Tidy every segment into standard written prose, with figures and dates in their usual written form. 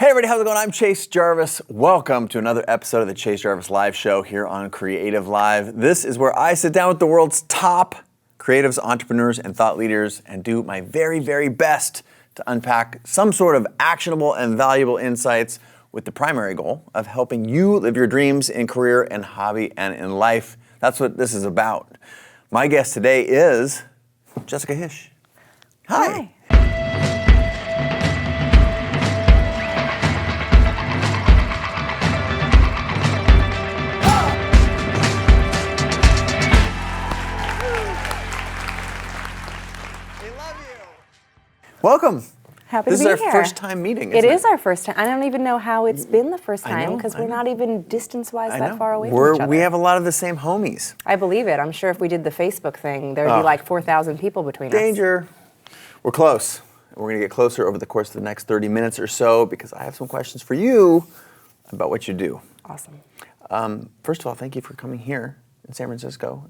Hey everybody, how's it going? I'm Chase Jarvis. Welcome to another episode of the Chase Jarvis Live Show here on Creative Live. This is where I sit down with the world's top creatives, entrepreneurs, and thought leaders and do my very, very best to unpack some sort of actionable and valuable insights with the primary goal of helping you live your dreams in career and hobby and in life. That's what this is about. My guest today is Jessica Hische. Hi. Welcome. Happy to be here. This is our first time meeting, isn't It it? is our first time. I don't even know how it's been the first time because we're not even distance-wise that far away from each other. We have a lot of the same homies. I believe it. I'm sure if we did the Facebook thing, there would be like 4,000 people between us. Danger. We're close. We're going to get closer over the course of the next 30 minutes or so because I have some questions for you about what you do. Awesome. First of all, thank you for coming here in San Francisco.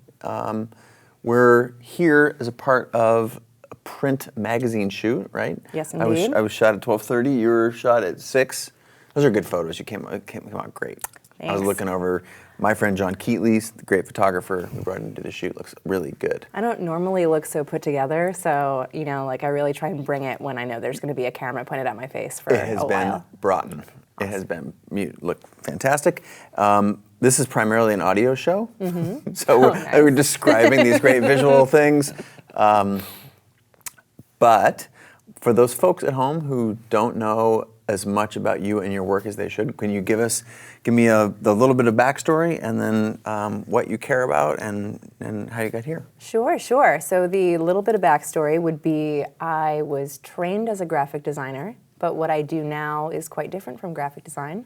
We're here as a part of a print magazine shoot, right? Yes, indeed. I was shot at 12:30. You were shot at 6. Those are good photos. You came out great. Thanks. I was looking over my friend John Keatley's, the great photographer who brought him to the shoot. Looks really good. I don't normally look so put together, so I really try and bring it when I know there's going to be a camera pointed at my face for a while. It has been brought in. Awesome. It has been look fantastic. This is primarily an audio show, so we're describing these great visual things. But for those folks at home who don't know as much about you and your work as they should, can you give me the little bit of backstory and then what you care about and how you got here? Sure. So the little bit of backstory would be I was trained as a graphic designer, but what I do now is quite different from graphic design.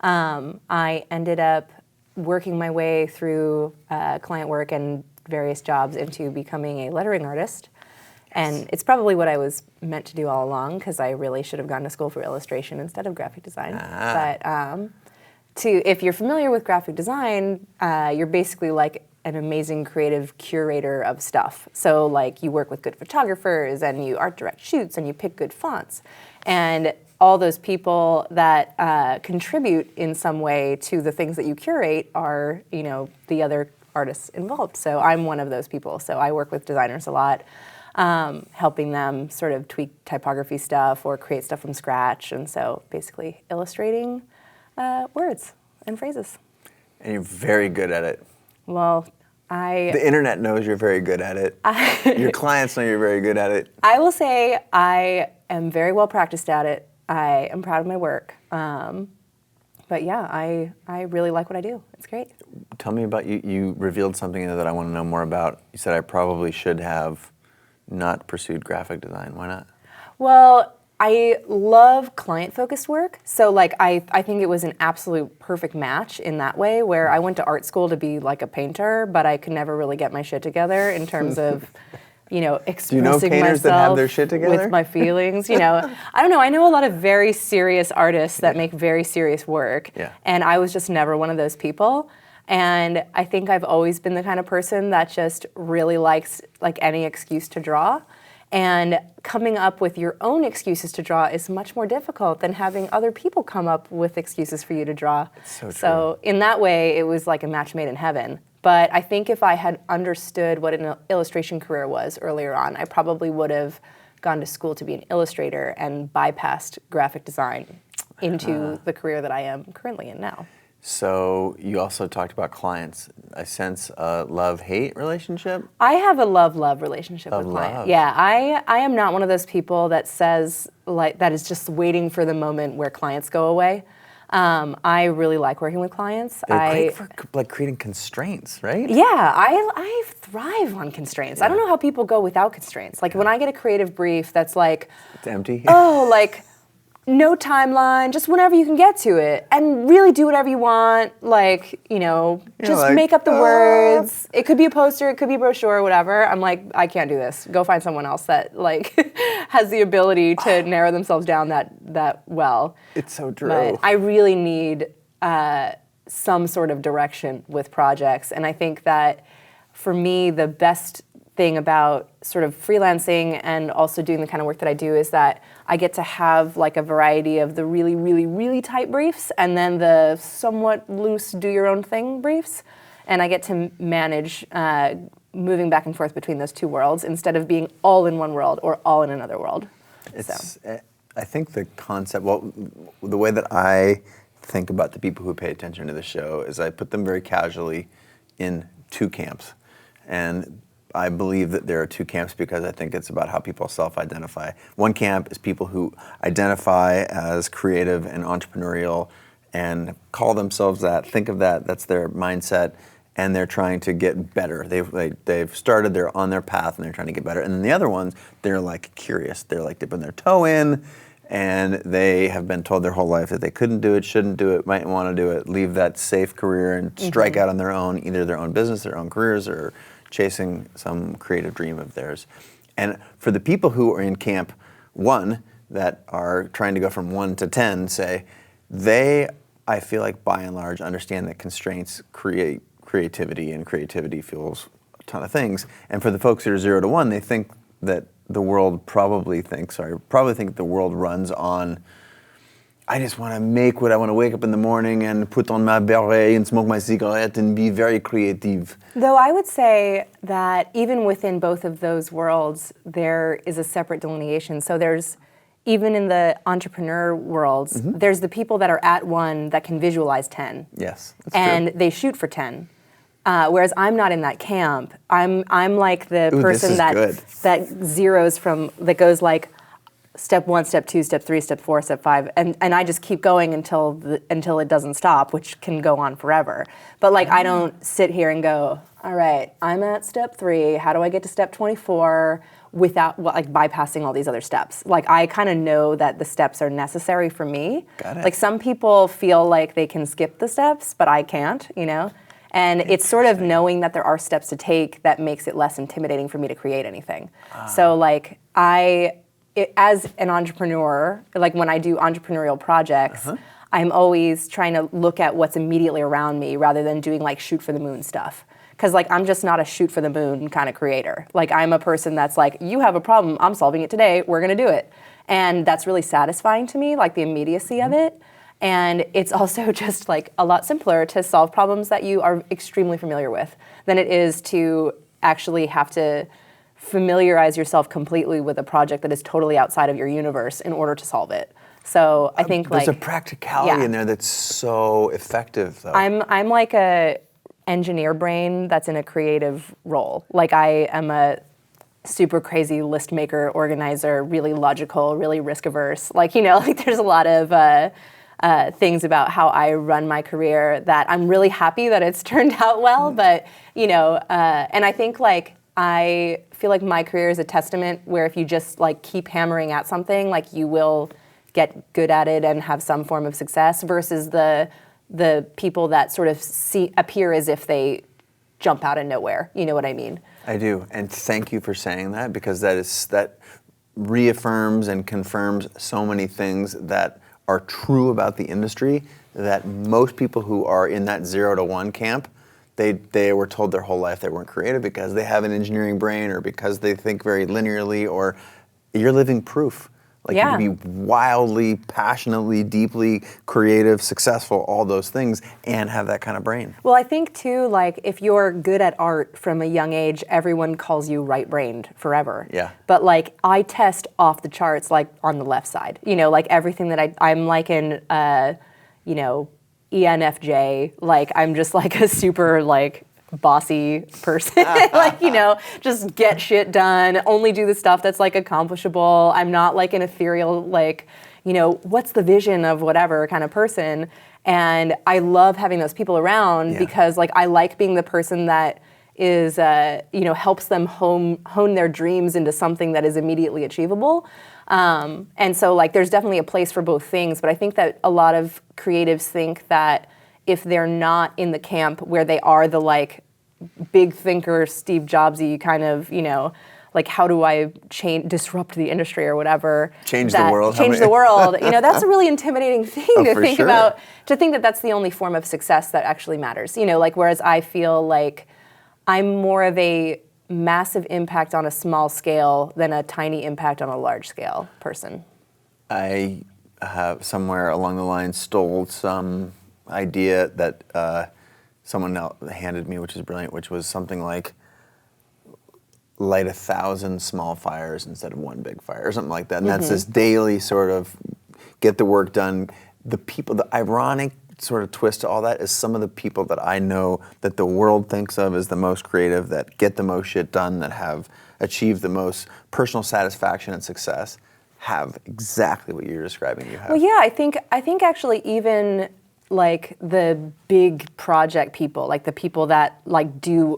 I ended up working my way through client work and various jobs into becoming a lettering artist. And it's probably what I was meant to do all along because I really should have gone to school for illustration instead of graphic design. But if you're familiar with graphic design, you're basically like an amazing creative curator of stuff. So like you work with good photographers and you art direct shoots and you pick good fonts. And all those people that contribute in some way to the things that you curate are, the other artists involved. So I'm one of those people. So I work with designers a lot. Helping them sort of tweak typography stuff or create stuff from scratch. And so basically illustrating words and phrases. And you're very good at it. Well, the internet knows you're very good at it. Your clients know you're very good at it. I will say I am very well practiced at it. I am proud of my work. But yeah, I really like what I do. It's great. Tell me about you. You revealed something that I want to know more about. You said I probably should have not pursued graphic design. Why not? Well, I love client-focused work. So I think it was an absolute perfect match in that way where I went to art school to be like a painter, but I could never really get my shit together in terms of, expressing Do you know painters myself that have their shit together? With my feelings. I don't know. I know a lot of very serious artists that make very serious work. Yeah. And I was just never one of those people. And I think I've always been the kind of person that just really likes any excuse to draw. And coming up with your own excuses to draw is much more difficult than having other people come up with excuses for you to draw. It's so true. So in that way, it was like a match made in heaven. But I think if I had understood what an illustration career was earlier on, I probably would have gone to school to be an illustrator and bypassed graphic design into the career that I am currently in now. So you also talked about clients. I sense a love-hate relationship? I have a love-love relationship with clients. Yeah, I am not one of those people that says, that is just waiting for the moment where clients go away. I really like working with clients. They're great for creating constraints, right? Yeah, I thrive on constraints. Yeah. I don't know how people go without constraints. When I get a creative brief that's it's empty. No timeline, just whenever you can get to it, and really do whatever you want. Just make up the words. It could be a poster, it could be a brochure, whatever. I'm I can't do this. Go find someone else that has the ability to narrow themselves down that well. It's so true. But I really need some sort of direction with projects, and I think that for me, the best thing about sort of freelancing and also doing the kind of work that I do is that I get to have like a variety of the really, really, really tight briefs and then the somewhat loose do your own thing briefs. And I get to manage moving back and forth between those two worlds instead of being all in one world or all in another world. I think the concept, well, the way that I think about the people who pay attention to the show is I put them very casually in two camps. And I believe that there are two camps because I think it's about how people self-identify. One camp is people who identify as creative and entrepreneurial and call themselves that, think of that, that's their mindset, and they're trying to get better. They've started, they're on their path, and they're trying to get better. And then the other ones, they're like curious. They're like dipping their toe in, and they have been told their whole life that they couldn't do it, shouldn't do it, might want to do it, leave that safe career and strike out on their own, either their own business, their own careers, or chasing some creative dream of theirs. And for the people who are in camp 1 that are trying to go from 1 to 10, say, they, I feel like by and large, understand that constraints create creativity, and creativity fuels a ton of things. And for the folks that are 0 to 1, they think that the world probably think the world runs on, I just want to make what I want to wake up in the morning and put on my beret and smoke my cigarette and be very creative. Though I would say that even within both of those worlds, there is a separate delineation. So there's, even in the entrepreneur worlds, there's the people that are at 1 that can visualize 10. Yes, that's and true. they shoot for 10. Whereas I'm not in that camp. I'm like the person that zeroes from, that goes like step 1, step 2, step 3, step 4, step 5, and I just keep going until it doesn't stop, which can go on forever. But like I don't sit here and go, all right, I'm at step 3. How do I get to step 24 without like bypassing all these other steps? Like I kind of know that the steps are necessary for me. Got it. Like some people feel like they can skip the steps, but I can't, you know? And it's sort of knowing that there are steps to take that makes it less intimidating for me to create anything. So like as an entrepreneur, like when I do entrepreneurial projects, I'm always trying to look at what's immediately around me rather than doing like shoot for the moon stuff. Because like I'm just not a shoot for the moon kind of creator. Like I'm a person that's like, you have a problem, I'm solving it today, we're gonna do it. And that's really satisfying to me, like the immediacy of it. And it's also just like a lot simpler to solve problems that you are extremely familiar with than it is to actually have to familiarize yourself completely with a project that is totally outside of your universe in order to solve it. So I think there's a practicality in there that's so effective, though. I'm like a engineer brain that's in a creative role. Like I am a super crazy list maker, organizer, really logical, really risk averse. Like, you know, like there's a lot of things about how I run my career that I'm really happy that it's turned out well. But, you know, and I think like I feel like my career is a testament where if you just like keep hammering at something, like you will get good at it and have some form of success versus the people that sort of appear as if they jump out of nowhere. You know what I mean? I do, and thank you for saying that because that reaffirms and confirms so many things that are true about the industry that most people who are in that 0 to 1 camp, they were told their whole life they weren't creative because they have an engineering brain or because they think very linearly, or you're living proof. Like you can be wildly, passionately, deeply creative, successful, all those things, and have that kind of brain. Well, I think too, like if you're good at art from a young age, everyone calls you right-brained forever. Yeah. But like I test off the charts, like on the left side. You know, like everything that I'm like in, you know, ENFJ. Like I'm just like a super like bossy person, like, you know, just get shit done, only do the stuff that's like accomplishable. I'm not like an ethereal, like, you know, what's the vision of whatever kind of person. And I love having those people around because like I like being the person that is, you know, helps them hone their dreams into something that is immediately achievable. And so like there's definitely a place for both things, but I think that a lot of creatives think that if they're not in the camp where they are the like big thinker, Steve Jobsy kind of, you know, like how do I disrupt the industry or whatever. Change the world. You know, that's a really intimidating thing to think about, to think that that's the only form of success that actually matters. You know, like whereas I feel like I'm more of a massive impact on a small scale than a tiny impact on a large scale person. I have somewhere along the line stole some idea that someone else handed me, which is brilliant, which was something like light 1,000 small fires instead of one big fire or something like that. And that's this daily sort of get the work done. The ironic sort of twist to all that is some of the people that I know that the world thinks of as the most creative, that get the most shit done, that have achieved the most personal satisfaction and success, have exactly what you're describing. You have. Well, yeah, I think actually even like the big project people, like the people that like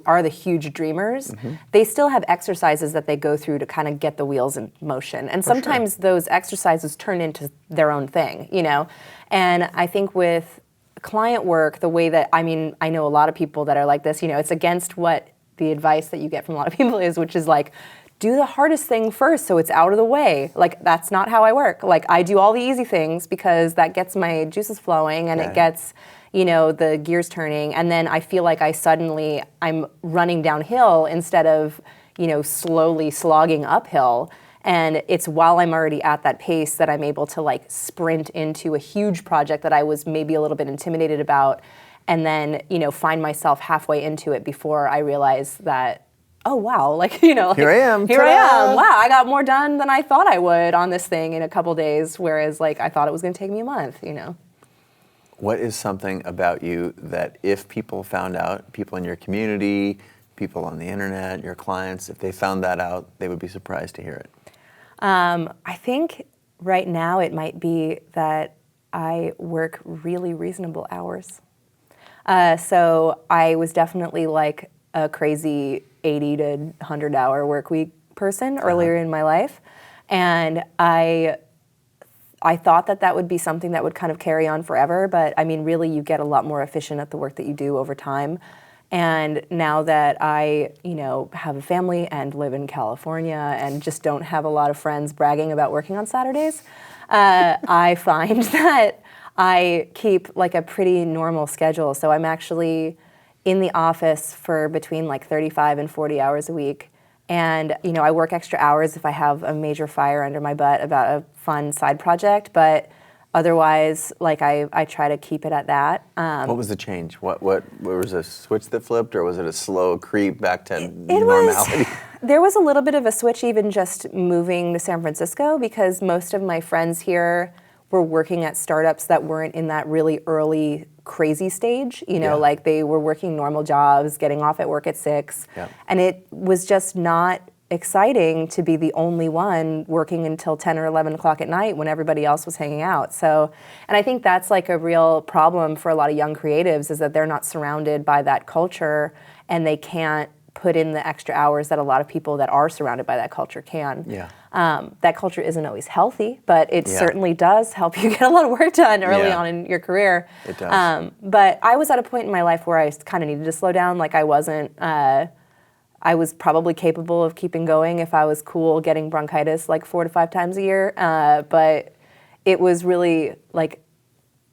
are the huge dreamers, they still have exercises that they go through to kind of get the wheels in motion. And sometimes those exercises turn into their own thing, you know? And I think with client work, the way that, I know a lot of people that are like this, you know, it's against what the advice that you get from a lot of people is, which is like, do the hardest thing first so it's out of the way. Like, that's not how I work. Like, I do all the easy things because that gets my juices flowing and it gets, you know, the gears turning. And then I feel like I'm running downhill instead of, you know, slowly slogging uphill. And it's while I'm already at that pace that I'm able to like sprint into a huge project that I was maybe a little bit intimidated about, and then, you know, find myself halfway into it before I realize that, oh wow, like, you know, like, here I am. Here I am. Wow, I got more done than I thought I would on this thing in a couple days, whereas like I thought it was going to take me a month, you know. What is something about you that if people found out, people in your community, people on the internet, your clients, if they found that out, they would be surprised to hear it? I think right now it might be that I work really reasonable hours. So I was definitely like a crazy 80 to 100 hour work week person earlier in my life. And I thought that would be something that would kind of carry on forever, but I mean, really you get a lot more efficient at the work that you do over time. And now that I, you know, have a family and live in California and just don't have a lot of friends bragging about working on Saturdays, I find that I keep like a pretty normal schedule. So I'm actually in the office for between like 35 and 40 hours a week. And, you know, I work extra hours if I have a major fire under my butt about a fun side project, but otherwise, like I try to keep it at that. What was the change? What was a switch that flipped, or was it a slow creep back to normality? There was a little bit of a switch even just moving to San Francisco, because most of my friends here were working at startups that weren't in that really early crazy stage. You know, like they were working normal jobs, getting off at work at 6, and it was just not exciting to be the only one working until 10 or 11 o'clock at night when everybody else was hanging out. So, and I think that's like a real problem for a lot of young creatives, is that they're not surrounded by that culture and they can't put in the extra hours that a lot of people that are surrounded by that culture can. That culture isn't always healthy, but it certainly does help you get a lot of work done early on in your career. It does. But I was at a point in my life where I kind of needed to slow down. Like I was probably capable of keeping going if I was cool getting bronchitis like 4 to 5 times a year. But it was really like,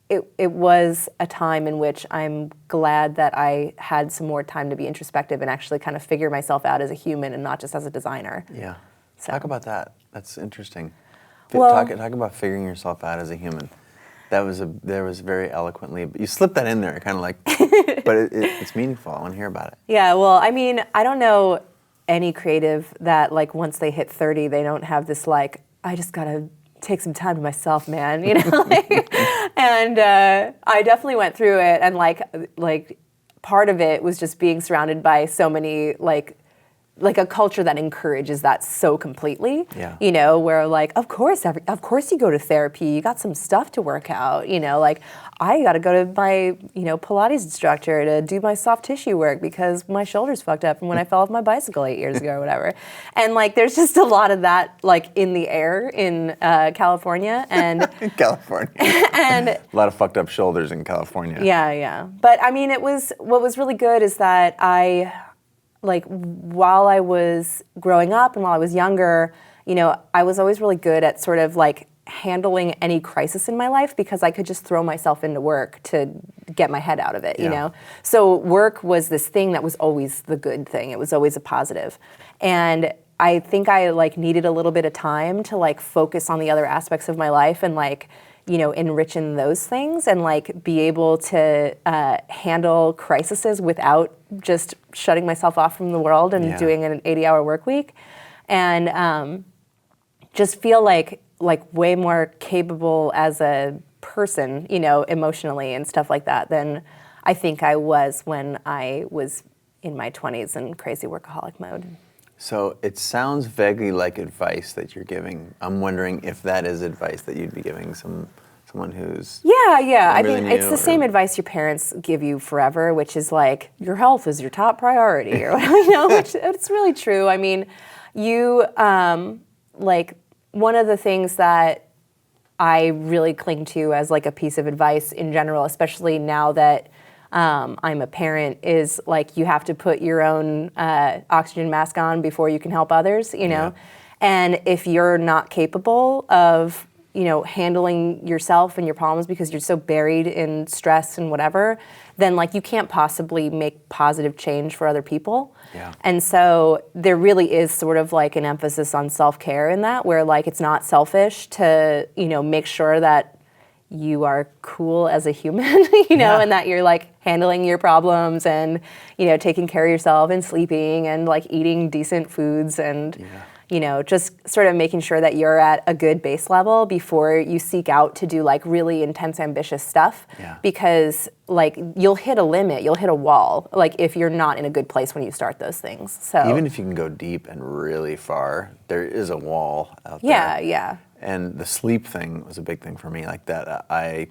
it was a time in which I'm glad that I had some more time to be introspective and actually kind of figure myself out as a human and not just as a designer. Yeah. So. Talk about that. That's interesting. Well, talk about figuring yourself out as a human. There was very eloquently, you slipped that in there, kind of like, but it's meaningful. I want to hear about it. Yeah, well, I mean, I don't know any creative that like once they hit 30, they don't have this like, I just gotta take some time to myself, man, you know? And I definitely went through it, and like part of it was just being surrounded by so many like a culture that encourages that so completely. You know, where like, of course you go to therapy, you got some stuff to work out, you know, like I got to go to my, you know, Pilates instructor to do my soft tissue work because my shoulder's fucked up from when I fell off my bicycle 8 years ago or whatever. And like, there's just a lot of that like in the air in California and in California. And a lot of fucked up shoulders in California. Yeah. But I mean, what was really good is that like while I was growing up and while I was younger, you know, I was always really good at sort of like handling any crisis in my life because I could just throw myself into work to get my head out of it, you know? So work was this thing that was always the good thing. It was always a positive. And I think I like needed a little bit of time to like focus on the other aspects of my life and like, you know, enrich in those things and like be able to handle crises without just shutting myself off from the world and doing an 80-hour work week. And just feel like way more capable as a person, you know, emotionally and stuff like that than I think I was when I was in my 20s in crazy workaholic mode. So it sounds vaguely like advice that you're giving. I'm wondering if that is advice that you'd be giving someone who's I than mean, it's you, the same advice your parents give you forever, which is like your health is your top priority, or you know, which it's really true. I mean, you like one of the things that I really cling to as like a piece of advice in general, especially now that I'm a parent, is like you have to put your own oxygen mask on before you can help others, you know? And if you're not capable of, you know, handling yourself and your problems because you're so buried in stress and whatever, then like you can't possibly make positive change for other people. Yeah. And so there really is sort of like an emphasis on self-care in that, where like it's not selfish to, you know, make sure that you are cool as a human, you know, and that you're like handling your problems and, you know, taking care of yourself and sleeping and like eating decent foods and, you know, just sort of making sure that you're at a good base level before you seek out to do like really intense, ambitious stuff. Because like you'll hit a limit, you'll hit a wall, like if you're not in a good place when you start those things. So even if you can go deep and really far, there is a wall out there. Yeah. And the sleep thing was a big thing for me, like that. I,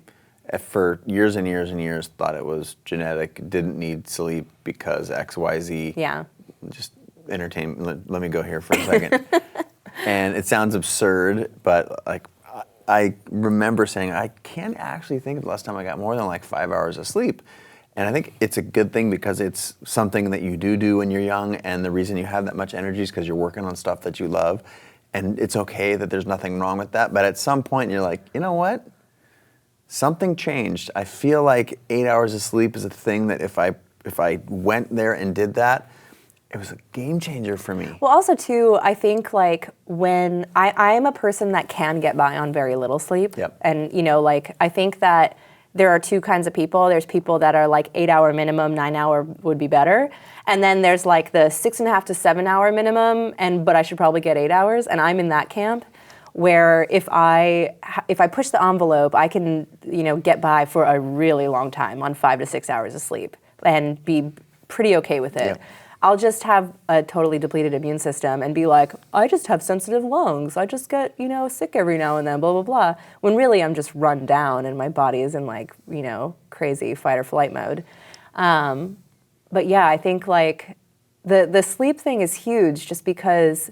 for years and years and years, thought it was genetic, didn't need sleep because X, Y, Z. Yeah. Just entertain, let me go here for a second. And it sounds absurd, but like I remember saying, I can't actually think of the last time I got more than like 5 hours of sleep. And I think it's a good thing because it's something that you do when you're young, and the reason you have that much energy is because you're working on stuff that you love. And it's okay that there's nothing wrong with that, but at some point you're like, you know what? Something changed. I feel like 8 hours of sleep is a thing that if I went there and did that, it was a game changer for me. Well, also too, I think like when I am a person that can get by on very little sleep. And you know, like I think that there are two kinds of people. There's people that are like 8 hour minimum, 9 hour would be better. And then there's like the 6.5 to 7 hour minimum, but I should probably get 8 hours. And I'm in that camp where if I push the envelope, I can, you know, get by for a really long time on 5 to 6 hours of sleep and be pretty okay with it. I'll just have a totally depleted immune system and be like, I just have sensitive lungs. I just get, you know, sick every now and then, blah, blah, blah. When really I'm just run down and my body is in like, you know, crazy fight or flight mode. But yeah, I think like the sleep thing is huge just because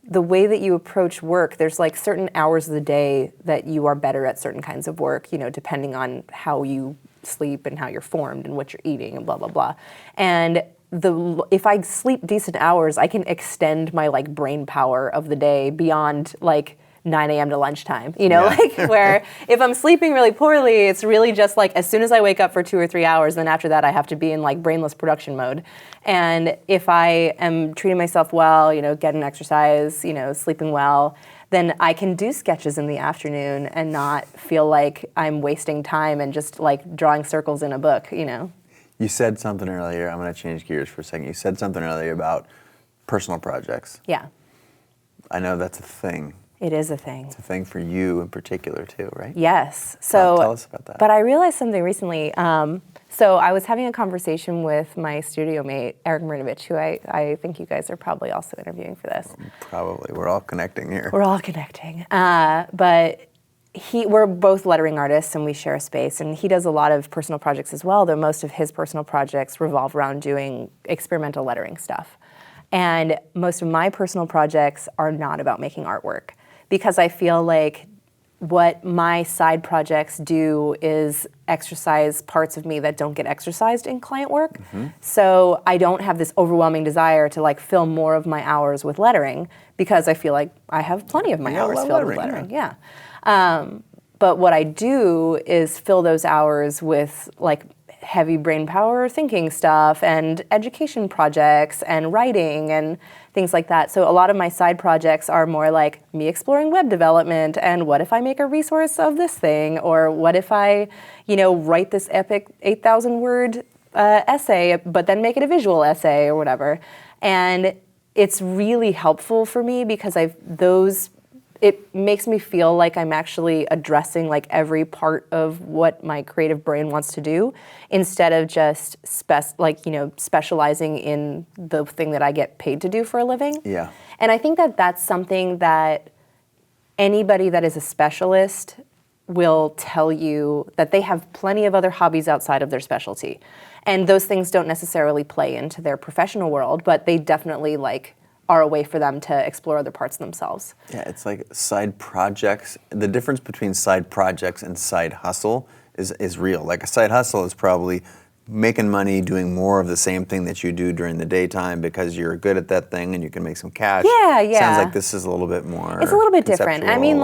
the way that you approach work, there's like certain hours of the day that you are better at certain kinds of work, you know, depending on how you sleep and how you're formed and what you're eating and blah, blah, blah. And if I sleep decent hours, I can extend my like brain power of the day beyond like 9 a.m. to lunchtime, you know, like where if I'm sleeping really poorly, it's really just like as soon as I wake up for 2 or 3 hours, then after that I have to be in like brainless production mode. And if I am treating myself well, you know, getting exercise, you know, sleeping well, then I can do sketches in the afternoon and not feel like I'm wasting time and just like drawing circles in a book, you know. You said something earlier, I'm going to change gears for a second. You said something earlier about personal projects. Yeah. I know that's a thing. It is a thing. It's a thing for you in particular too, right? Yes. So tell us about that. But I realized something recently. So I was having a conversation with my studio mate, Eric Marinovich, who I think you guys are probably also interviewing for this. Probably. We're all connecting here. We're all connecting. But we're both lettering artists and we share a space, and he does a lot of personal projects as well, though most of his personal projects revolve around doing experimental lettering stuff. And most of my personal projects are not about making artwork, because I feel like what my side projects do is exercise parts of me that don't get exercised in client work. So I don't have this overwhelming desire to like fill more of my hours with lettering, because I feel like I have plenty of my hours filled with lettering. But what I do is fill those hours with like heavy brain power thinking stuff and education projects and writing and things like that. So a lot of my side projects are more like me exploring web development and what if I make a resource of this thing, or what if I, write this epic 8,000 word essay, but then make it a visual essay or whatever. And it's really helpful for me because it makes me feel like I'm actually addressing like every part of what my creative brain wants to do, instead of just specializing in the thing that I get paid to do for a living. Yeah. And I think that that's something that anybody that is a specialist will tell you, that they have plenty of other hobbies outside of their specialty. And those things don't necessarily play into their professional world, but they definitely are a way for them to explore other parts of themselves. Yeah, it's like side projects. The difference between side projects and side hustle is real. Like a side hustle is probably making money doing more of the same thing that you do during the daytime because you're good at that thing and you can make some cash. Yeah. Sounds like this is a little bit more. It's a little bit different. I mean,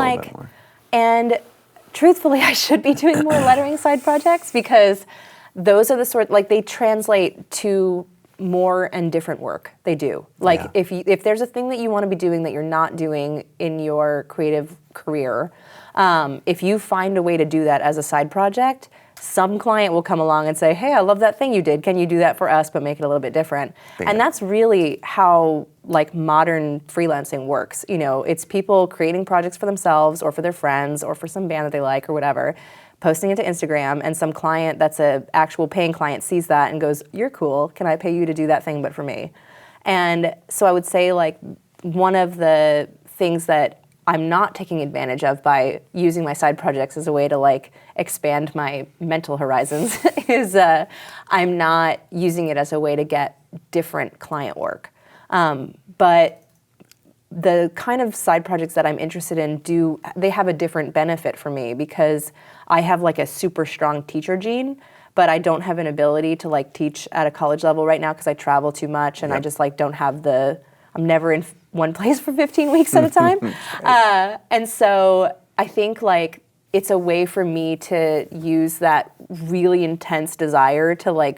and truthfully, I should be doing more lettering side projects because those are the sort, they translate to more and different work. They do. If there's a thing that you want to be doing that you're not doing in your creative career, if you find a way to do that as a side project, some client will come along and say, hey, I love that thing you did. Can you do that for us, but make it a little bit different? Bingo. And that's really how modern freelancing works. It's people creating projects for themselves or for their friends or for some band that they like or whatever, posting it to Instagram, and some client that's an actual paying client sees that and goes, you're cool, can I pay you to do that thing but for me? And so I would say one of the things that I'm not taking advantage of by using my side projects as a way to expand my mental horizons is I'm not using it as a way to get different client work. But the kind of side projects that I'm interested in they have a different benefit for me because I have a super strong teacher gene, but I don't have an ability to teach at a college level right now because I travel too much and I just don't have I'm never in one place for 15 weeks at a time. And so I think it's a way for me to use that really intense desire to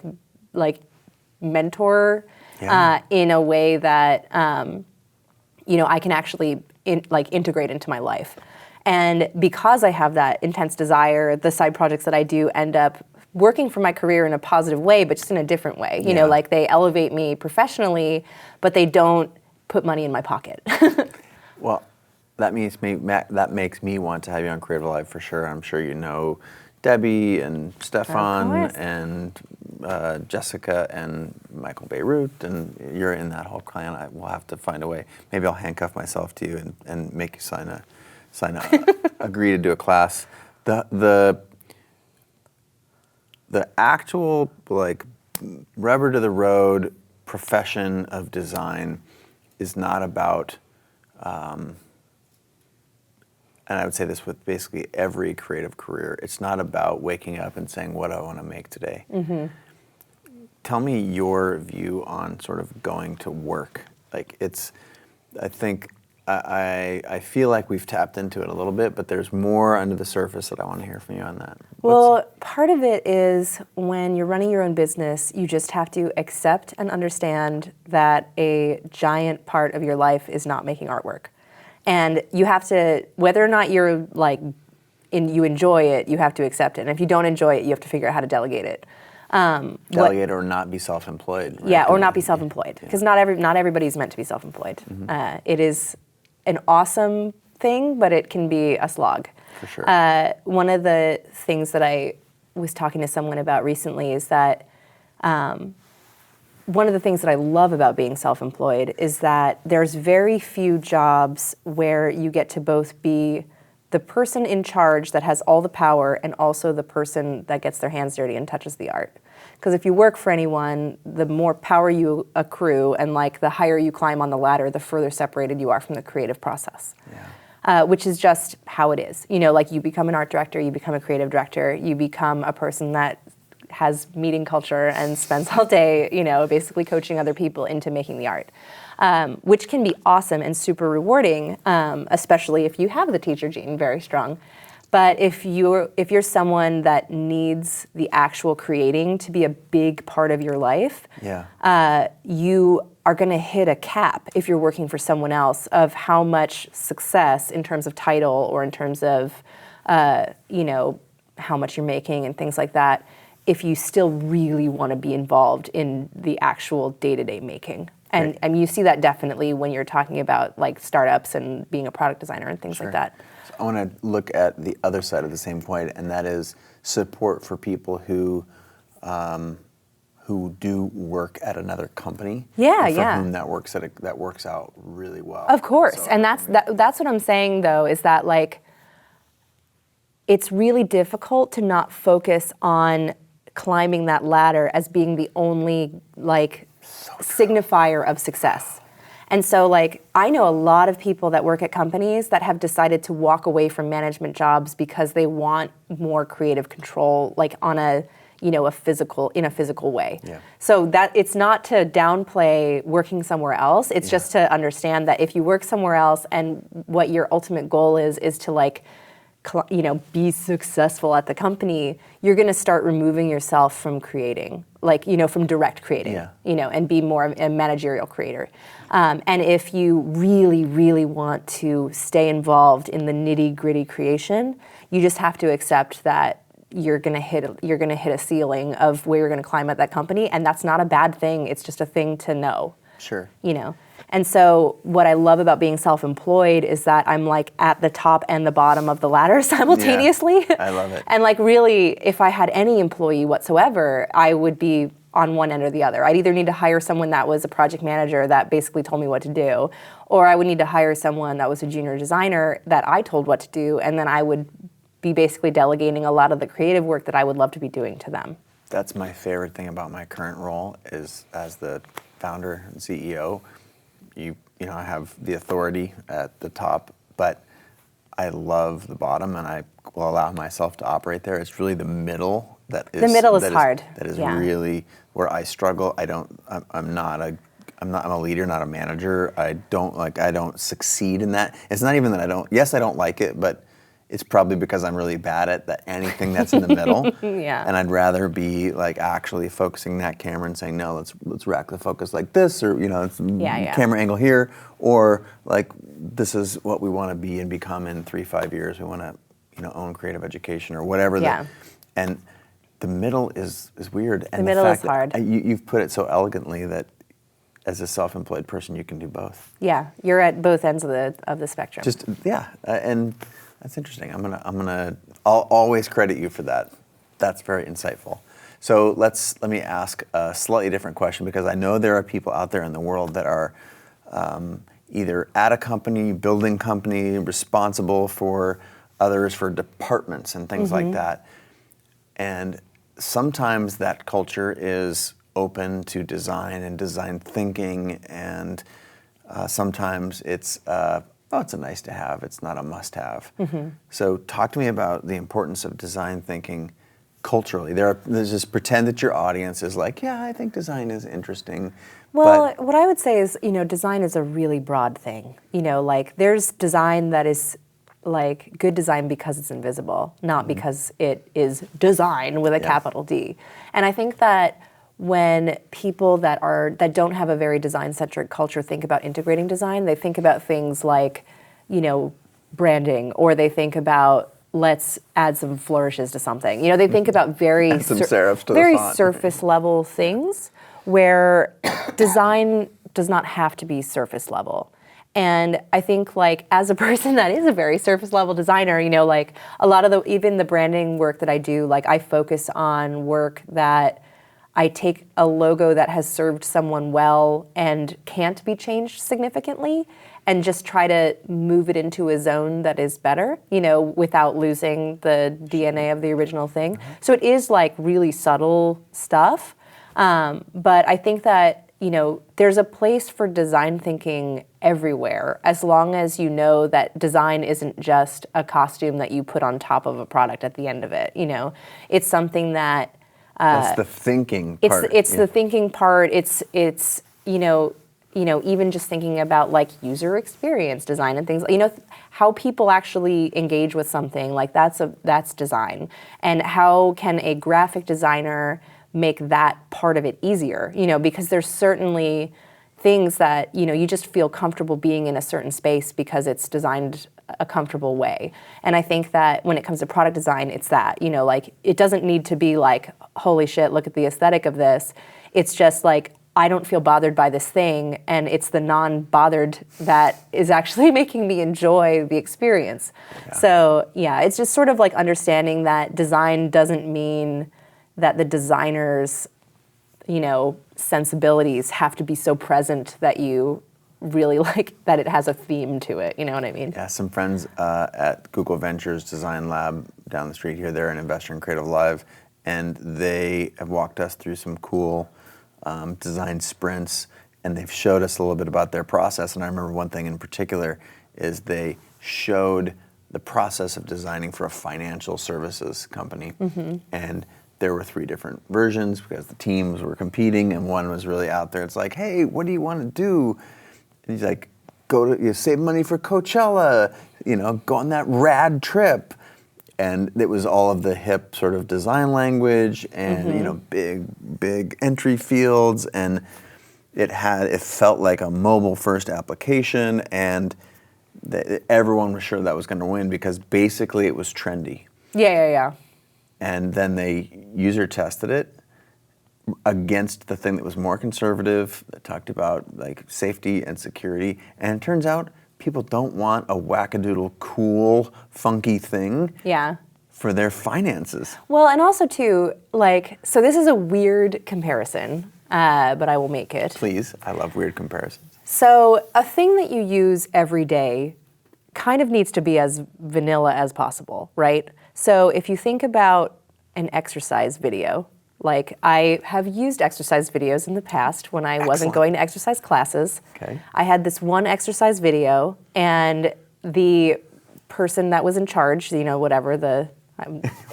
mentor in a way that I can actually integrate into my life. And because I have that intense desire, the side projects that I do end up working for my career in a positive way, but just in a different way. They elevate me professionally, but they don't put money in my pocket. Well, that makes me want to have you on Creative Live for sure. I'm sure you know Debbie and Stefan and Jessica and Michael Beirut, and you're in that whole client. I will have to find a way. Maybe I'll handcuff myself to you and make you sign a agree to do a class. The actual rubber to the road profession of design is not about, and I would say this with basically every creative career, it's not about waking up and saying, what do I want to make today? Mm-hmm. Tell me your view on sort of going to work. I feel like we've tapped into it a little bit, but there's more under the surface that I want to hear from you on that. Well, part of it is when you're running your own business, you just have to accept and understand that a giant part of your life is not making artwork. And you have to, whether or not you're you enjoy it, you have to accept it. And if you don't enjoy it, you have to figure out how to delegate it. Delegate or not be self-employed. Right? Yeah, or not be self-employed, because not everybody's meant to be self-employed. Mm-hmm. It is an awesome thing, but it can be a slog. For sure. One of the things that I was talking to someone about recently is that one of the things that I love about being self-employed is that there's very few jobs where you get to both be the person in charge that has all the power and also the person that gets their hands dirty and touches the art. Because if you work for anyone, the more power you accrue and the higher you climb on the ladder, the further separated you are from the creative process. Yeah. Which is just how it is. You become an art director, you become a creative director, you become a person that has meeting culture and spends all day, basically coaching other people into making the art, which can be awesome and super rewarding, especially if you have the teacher gene very strong. But if you're someone that needs the actual creating to be a big part of your life, you are going to hit a cap if you're working for someone else of how much success in terms of title or in terms of how much you're making and things like that, if you still really want to be involved in the actual day-to-day making. And you see that definitely when you're talking about like startups and being a product designer and things like that. So I want to look at the other side of the same coin, and that is support for people who do work at another company. For whom that works out really well. Of course, so, and that's what I'm saying though, is that like it's really difficult to not focus on climbing that ladder as being the only like signifier of success. And so like I know a lot of people that work at companies that have decided to walk away from management jobs because they want more creative control, like on a physical way. Yeah. So that it's not to downplay working somewhere else. It's just to understand that if you work somewhere else and what your ultimate goal is to like be successful at the company, you're going to start removing yourself from creating, like, from direct creating, and be more of a managerial creator. And if you really, really want to stay involved in the nitty-gritty creation, you just have to accept that you're going to hit a ceiling of where you're going to climb at that company, and that's not a bad thing. It's just a thing to know. Sure. And so what I love about being self-employed is that I'm like at the top and the bottom of the ladder simultaneously. Yeah, I love it. And like really, if I had any employee whatsoever, I would be on one end or the other. I'd either need to hire someone that was a project manager that basically told me what to do, or I would need to hire someone that was a junior designer that I told what to do, and then I would be basically delegating a lot of the creative work that I would love to be doing to them. That's my favorite thing about my current role is as the founder and CEO. I have the authority at the top, but I love the bottom, and I will allow myself to operate there. It's really the middle that is hard. That is really where I struggle. I'm a leader, not a manager. I don't succeed in that. It's not even that I don't like it, but it's probably because I'm really bad at anything that's in the middle. And I'd rather be like actually focusing that camera and saying, no, let's rack the focus like this, or camera angle here, or like this is what we want to be and become in 3-5 years. We want to own creative education or whatever. And the middle is weird. And the middle is hard. You've put it so elegantly that as a self-employed person, you can do both. Yeah, you're at both ends of the spectrum. And that's interesting. I'll always credit you for that. That's very insightful. So let me ask a slightly different question, because I know there are people out there in the world that are either at a company, building company, responsible for others, for departments and things like that. And sometimes that culture is open to design and design thinking, and sometimes it's it's a nice to have, it's not a must have. So talk to me about the importance of design thinking culturally. There's just pretend that your audience is like, yeah, I think design is interesting. Well, what I would say is, design is a really broad thing. Like there's design that is like good design because it's invisible, not because it is design with a capital D. And I think that when people that don't have a very design-centric culture think about integrating design, they think about things like, branding, or they think about let's add some flourishes to something. They think about very surface level things where design does not have to be surface level. And I think like as a person that is a very surface level designer, like a lot of even the branding work that I do, like I focus on work that I take a logo that has served someone well and can't be changed significantly and just try to move it into a zone that is better, without losing the DNA of the original thing. So it is like really subtle stuff. But I think that, there's a place for design thinking everywhere, as long as you know that design isn't just a costume that you put on top of a product at the end of it. It's something that That's the thinking part. It's the thinking part. It's even just thinking about like user experience design and things, how people actually engage with something, like that's design. And how can a graphic designer make that part of it easier? Because there's certainly things that, you just feel comfortable being in a certain space because it's designed a comfortable way. And I think that when it comes to product design, it's that, like it doesn't need to be like, holy shit, look at the aesthetic of this. It's just like, I don't feel bothered by this thing, and it's the non-bothered that is actually making me enjoy the experience. Yeah. So yeah, it's just sort of like understanding that design doesn't mean that the designer's, sensibilities have to be so present that you really like that it has a theme to it. You know what I mean? Yeah, some friends at Google Ventures Design Lab down the street here, they're an investor in Creative Live, and they have walked us through some cool design sprints, and they've showed us a little bit about their process. And I remember one thing in particular is they showed the process of designing for a financial services company. And there were 3 different versions because the teams were competing, and one was really out there. It's like, hey, what do you want to do? And he's like, save money for Coachella, go on that rad trip. And it was all of the hip sort of design language and big entry fields, and it felt like a mobile first application, and everyone was sure that was going to win because basically it was trendy. Yeah. And then they user tested it against the thing that was more conservative, that talked about like safety and security, and it turns out people don't want a wackadoodle, cool, funky thing for their finances. Well, and also too, so this is a weird comparison, but I will make it. Please, I love weird comparisons. So a thing that you use every day kind of needs to be as vanilla as possible, right? So if you think about an exercise video, like I have used exercise videos in the past when I wasn't going to exercise classes. Okay. I had this one exercise video, and the person that was in charge, whatever, the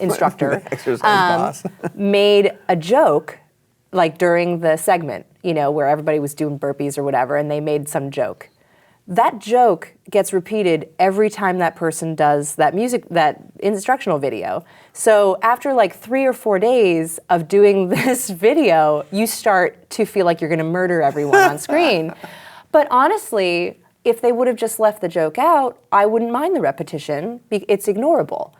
instructor, the exercise boss, made a joke like during the segment, where everybody was doing burpees or whatever, and they made some joke. That joke gets repeated every time that person does that instructional video. So after like 3 or 4 days of doing this video, you start to feel like you're gonna murder everyone on screen. But honestly, if they would have just left the joke out, I wouldn't mind the repetition. It's ignorable.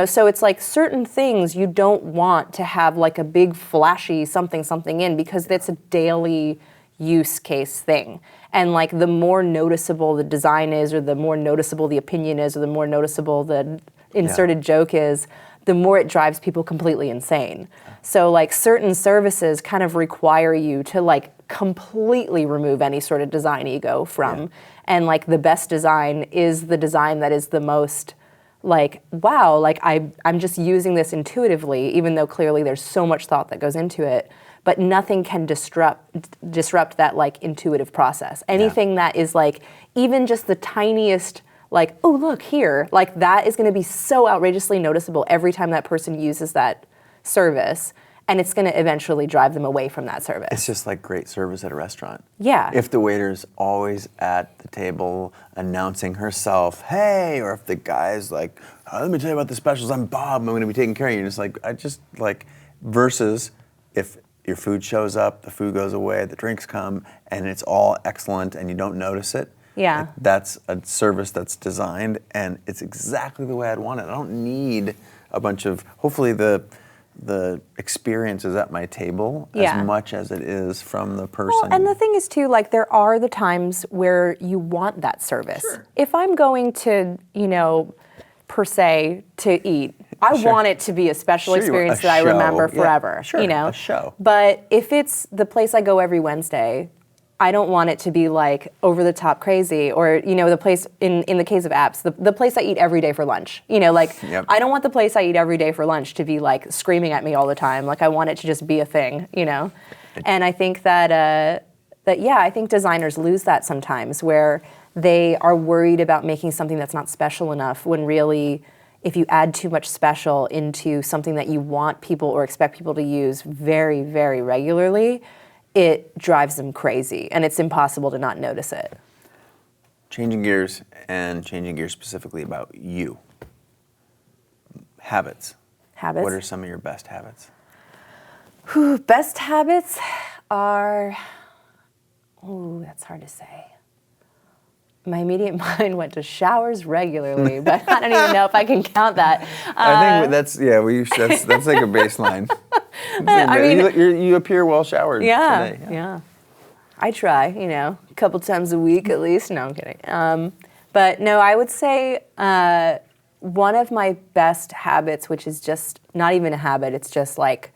So it's like certain things you don't want to have like a big flashy something in, because that's a daily use case thing. And like the more noticeable the design is, or the more noticeable the opinion is, or the more noticeable the inserted joke is, the more it drives people completely insane. So like certain services kind of require you to like completely remove any sort of design ego from. And like the best design is the design that is the most like, wow, like I'm just using this intuitively, even though clearly there's so much thought that goes into it. But nothing can disrupt that like intuitive process. Anything that is like even just the tiniest like, oh look here, like that is gonna be so outrageously noticeable every time that person uses that service, and it's gonna eventually drive them away from that service. It's just like great service at a restaurant. Yeah. If the waiter's always at the table announcing herself, hey, or if the guy's like, let me tell you about the specials, I'm Bob, I'm gonna be taking care of you. You're just like, versus if your food shows up, the food goes away, the drinks come, and it's all excellent and you don't notice it. Yeah. Like, that's a service that's designed, and it's exactly the way I'd want it. I don't need a bunch of, hopefully the experience is at my table as much as it is from the person. Well, and the thing is too, like there are the times where you want that service. Sure. If I'm going to, per se, to eat, I want it to be a special experience that I remember forever. Sure, a show. But if it's the place I go every Wednesday, I don't want it to be like over the top crazy, or the place in the case of apps, the place I eat every day for lunch. I don't want the place I eat every day for lunch to be like screaming at me all the time. Like I want it to just be a thing, And I think that I think designers lose that sometimes, where they are worried about making something that's not special enough, when really if you add too much special into something that you want people or expect people to use very, very regularly, it drives them crazy, and it's impossible to not notice it. Changing gears, and changing gears specifically about you. Habits. Habits. What are some of your best habits? Best habits are, that's hard to say. My immediate mind went to showers regularly, but I don't even know if I can count that. I think that's like a baseline. You appear well showered today. Yeah. I try, a couple times a week at least. No, I'm kidding. But no, I would say one of my best habits, which is just not even a habit, it's just like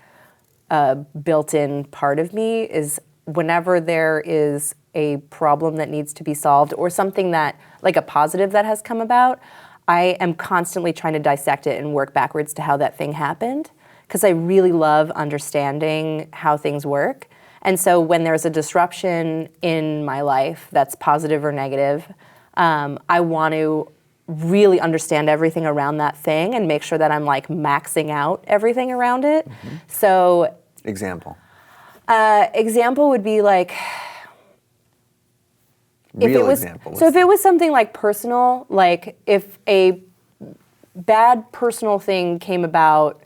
a built-in part of me, is whenever there is a problem that needs to be solved or something that, like a positive that has come about, I am constantly trying to dissect it and work backwards to how that thing happened, because I really love understanding how things work. And so when there's a disruption in my life that's positive or negative, I want to really understand everything around that thing and make sure that I'm like maxing out everything around it. Mm-hmm. So example would be like, if it was something like personal, like if a bad personal thing came about,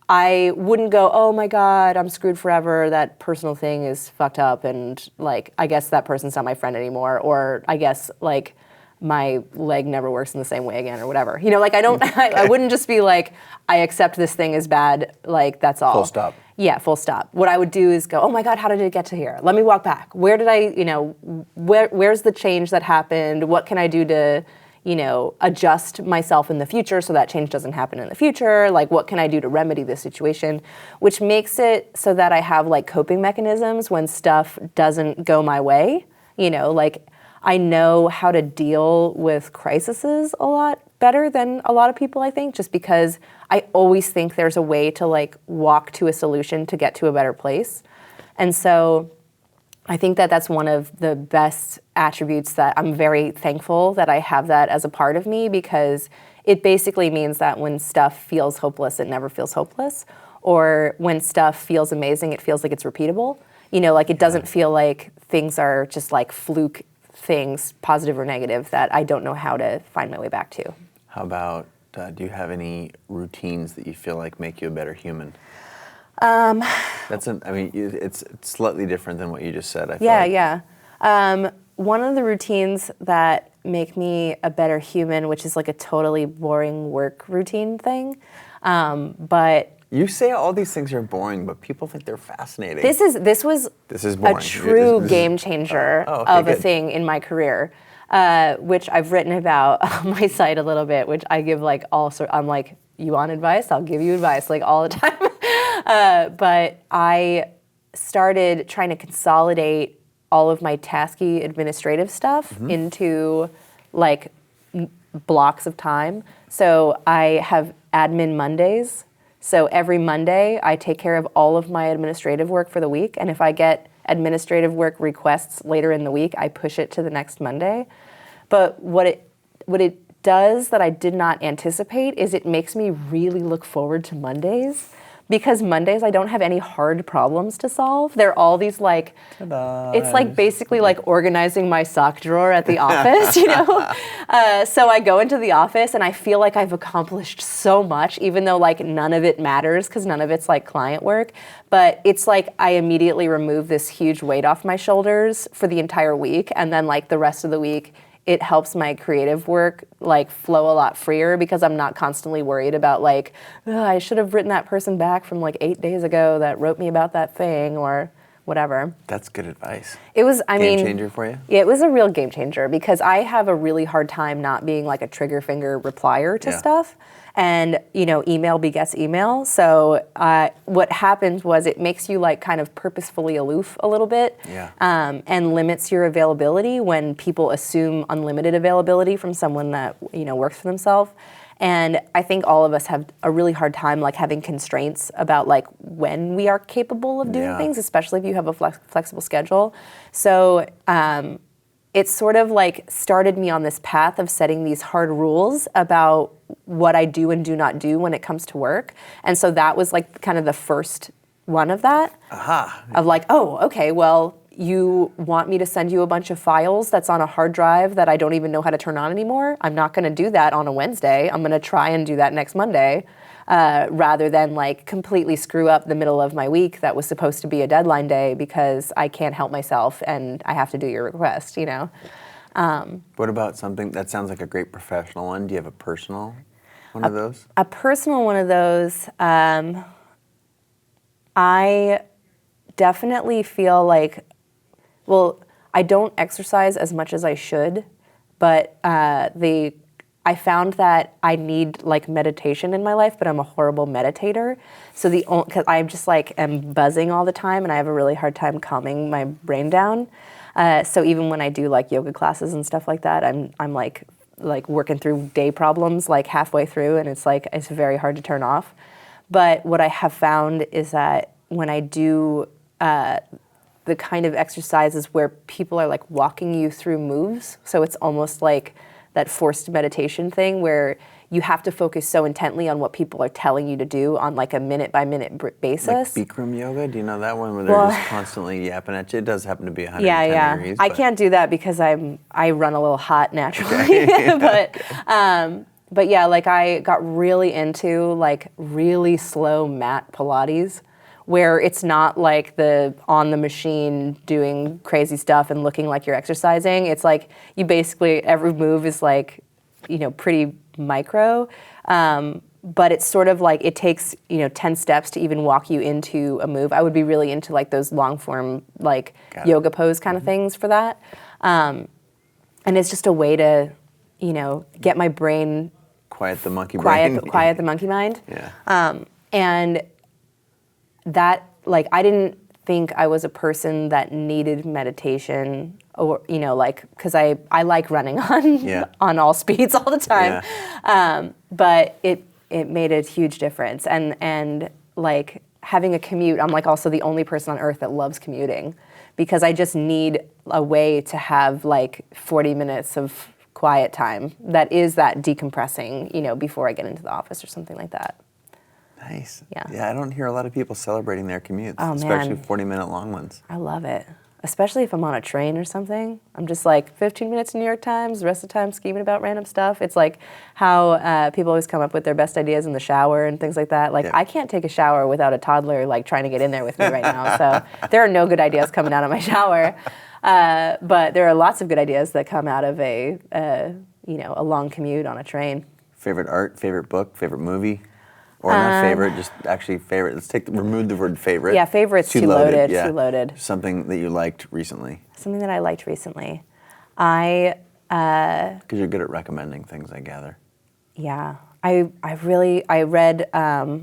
I wouldn't go, oh my God, I'm screwed forever, that personal thing is fucked up, and like, I guess that person's not my friend anymore, or I guess like my leg never works in the same way again, or whatever. Like I wouldn't just be like, I accept this thing is bad, like that's all. Full stop. Yeah, full stop. What I would do is go, oh my God, how did it get to here? Let me walk back. Where did I, where's the change that happened? What can I do to, adjust myself in the future so that change doesn't happen in the future? Like, what can I do to remedy this situation? Which makes it so that I have like coping mechanisms when stuff doesn't go my way. Like I know how to deal with crises a lot better than a lot of people, I think, just because I always think there's a way to like walk to a solution to get to a better place. And so I think that that's one of the best attributes that I'm very thankful that I have that as a part of me, because it basically means that when stuff feels hopeless, it never feels hopeless. Or when stuff feels amazing, it feels like it's repeatable. Like it doesn't feel like things are just like fluke things, positive or negative, that I don't know how to find my way back to. How about, do you have any routines that you feel like make you a better human? It's slightly different than what you just said. I feel like. Yeah. One of the routines that make me a better human, which is like a totally boring work routine thing, but you say all these things are boring, but people think they're fascinating. This was boring. A true game changer of a thing in my career, which I've written about on my site a little bit, which I give like I'm like, you want advice? I'll give you advice like all the time. But I started trying to consolidate all of my tasky administrative stuff into like blocks of time. So I have admin Mondays. So every Monday I take care of all of my administrative work for the week. And if I get administrative work requests later in the week, I push it to the next Monday. But what it does that I did not anticipate is it makes me really look forward to Mondays, because Mondays I don't have any hard problems to solve. They're all these like, ta-da. It's like basically like organizing my sock drawer at the office, So I go into the office and I feel like I've accomplished so much, even though like none of it matters because none of it's like client work. But it's like I immediately remove this huge weight off my shoulders for the entire week, and then like the rest of the week it helps my creative work like flow a lot freer, because I'm not constantly worried about like, I should have written that person back from like 8 days ago that wrote me about that thing or whatever. That's good advice. It was, game changer for you? Yeah, it was a real game changer, because I have a really hard time not being like a trigger finger replier to stuff. And, email begets email. So what happens was it makes you like kind of purposefully aloof a little bit, and limits your availability when people assume unlimited availability from someone that, works for themselves. And I think all of us have a really hard time like having constraints about like when we are capable of doing things, especially if you have a flexible schedule. So it sort of like started me on this path of setting these hard rules about what I do and do not do when it comes to work. And so that was like kind of the first one of that. Of like, oh, okay, well, you want me to send you a bunch of files that's on a hard drive that I don't even know how to turn on anymore? I'm not going to do that on a Wednesday. I'm going to try and do that next Monday, rather than like completely screw up the middle of my week that was supposed to be a deadline day because I can't help myself and I have to do your request, you know? What about something that sounds like a great professional one? Do you have a personal one of those? A personal one of those, I definitely feel like, well, I don't exercise as much as I should, but I found that I need like meditation in my life, but I'm a horrible meditator. So because I'm just like am buzzing all the time, and I have a really hard time calming my brain down. So even when I do like yoga classes and stuff like that, I'm like working through day problems like halfway through, and it's very hard to turn off. But what I have found is that when I do the kind of exercises where people are like walking you through moves, so it's almost like that forced meditation thing where you have to focus so intently on what people are telling you to do on like a minute by minute basis. Like Bikram yoga, do you know that one where they're just constantly yapping at you? It does happen to be 110 degrees. I can't do that because I run a little hot naturally. But yeah, like I got really into like really slow mat Pilates, where it's not like the on the machine doing crazy stuff and looking like you're exercising. It's like you basically, every move is like, you know, pretty micro. But it's sort of like it takes, 10 steps to even walk you into a move. I would be really into like those long form, like yoga pose kind of things for that. And it's just a way to, get my brain quiet the monkey brain. Quiet the monkey mind. Yeah. And that, like, I didn't think I was a person that needed meditation or, because I like running on all speeds all the time. Yeah. But it made a huge difference. And like having a commute, I'm like also the only person on earth that loves commuting because I just need a way to have like 40 minutes of quiet time that is that decompressing, before I get into the office or something like that. Nice. Yeah. I don't hear a lot of people celebrating their commutes, oh, especially man. 40-minute long ones. I love it. Especially if I'm on a train or something. I'm just like 15 minutes in New York Times, the rest of the time scheming about random stuff. It's like how people always come up with their best ideas in the shower and things like that. Like I can't take a shower without a toddler like trying to get in there with me right now. So there are no good ideas coming out of my shower. But there are lots of good ideas that come out of a long commute on a train. Favorite art, favorite book, favorite movie? Or not favorite, just actually favorite. Let's remove the word favorite. Yeah, favorite's too loaded. Yeah. Too loaded. Something that you liked recently. Something that I liked recently. Because you're good at recommending things, I gather. Yeah. I read A